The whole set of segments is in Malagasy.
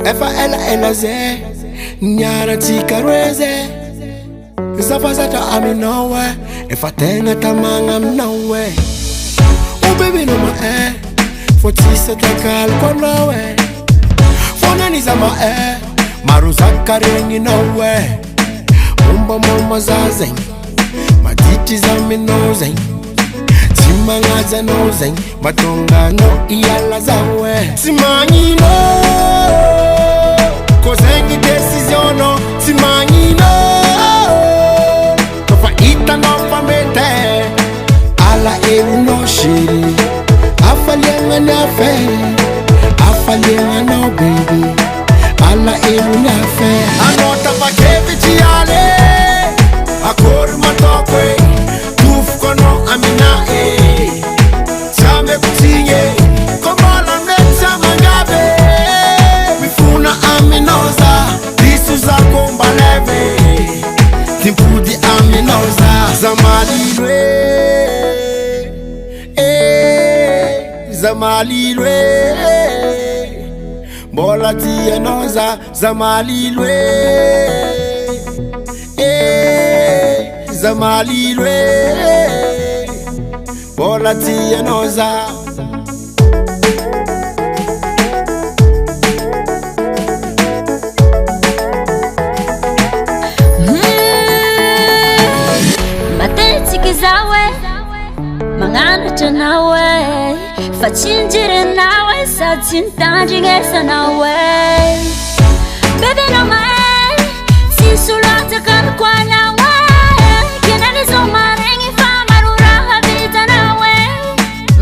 Efa ela ze nyara tikarweze Zafazata aminowe Efa tenga tamanga mnawe Oh baby no ma Fotisa takal konawe Fona nizama Maruzaka rengi nawe Mumba zazen Matiti zaminozen Simangaza nozen Matonga no iyala zawe Simanyino Kozengi decision no Simanyino Tofa ita no famete Ala elu no shiri Afalianga na fe Afalianga no baby Ala elu na fe Anota pa kevichi ale Akor matokwe Tuf kono amina Same kutinye Komola meta mangabe Mifuna aminoza Disu za kombaleve Timpudi aminoza Zamalilwe Zamalilwe Bola tiye noza Zamalilwe Zamalilwe Bola tiye noza Mateti kizawe Mangano chanawe Fachinjire nawe Satintanji ngesa nawe Baby no mae Sisulata kwa nawe Kinanizo marengi famarura habita nawe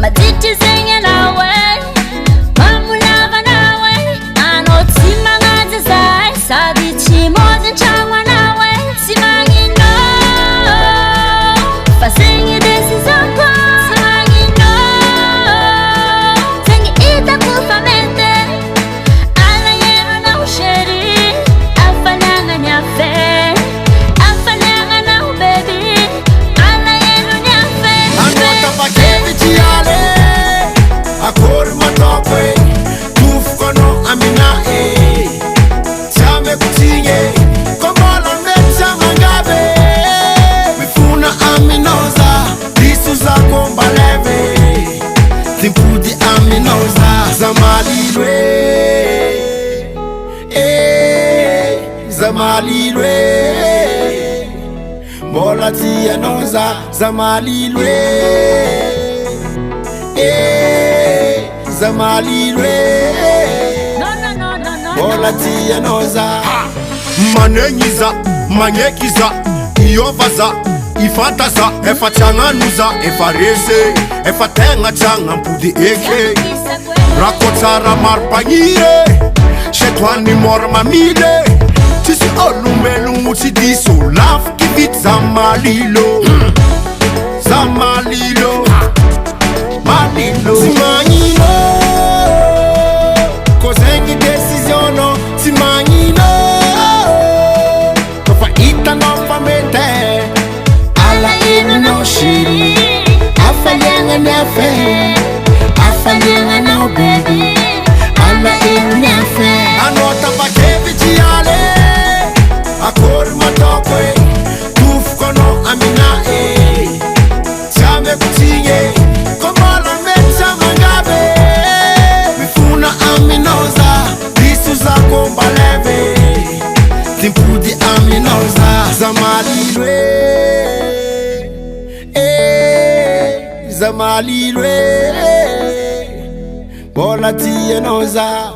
Matiti zenye nawe Mamulava nawe Anoti mangaza zai Sadichi mozi changwa nawe Simangino Fasengi desi zako Simangino Sengi ita kufamente Ala yero na usheri Afanyanga nyafe Afanyanga na ubebi Ala yero nyafe Anota pa kevichi ale Akor matokwe Tuf kono amina Same kutinye Komola meta mangabe Mifuna aminoza Disu za kombaleve Timpudi aminoza Zamalilwe Zamalilwe Bola tiye noza Zamalilwe Zamalilwe Bola tiye noza Manenyiza, manyekiza, iyovaza, ifataza, efachanganuza, efarese, efatenga changa mpudi eke Rakotara marpanyire, shetwani mormamile Tisi olumelu mutidiso, laf kivit Zamalilo Zamalilo, Malilo Simanyino Kozengi decision no Simanyino Tofa ita no famete Ala inu no shiri Afalianga na fe Afalianga no baby Ala inu na fe Anota pa kevichi ale Akor matokwe Tuf kono amina Same kutinye Komola meta mangabe Mifuna aminoza Disu za kombaleve Timpudi aminoza Zamalilwe Zamalilwe Bola tiye noza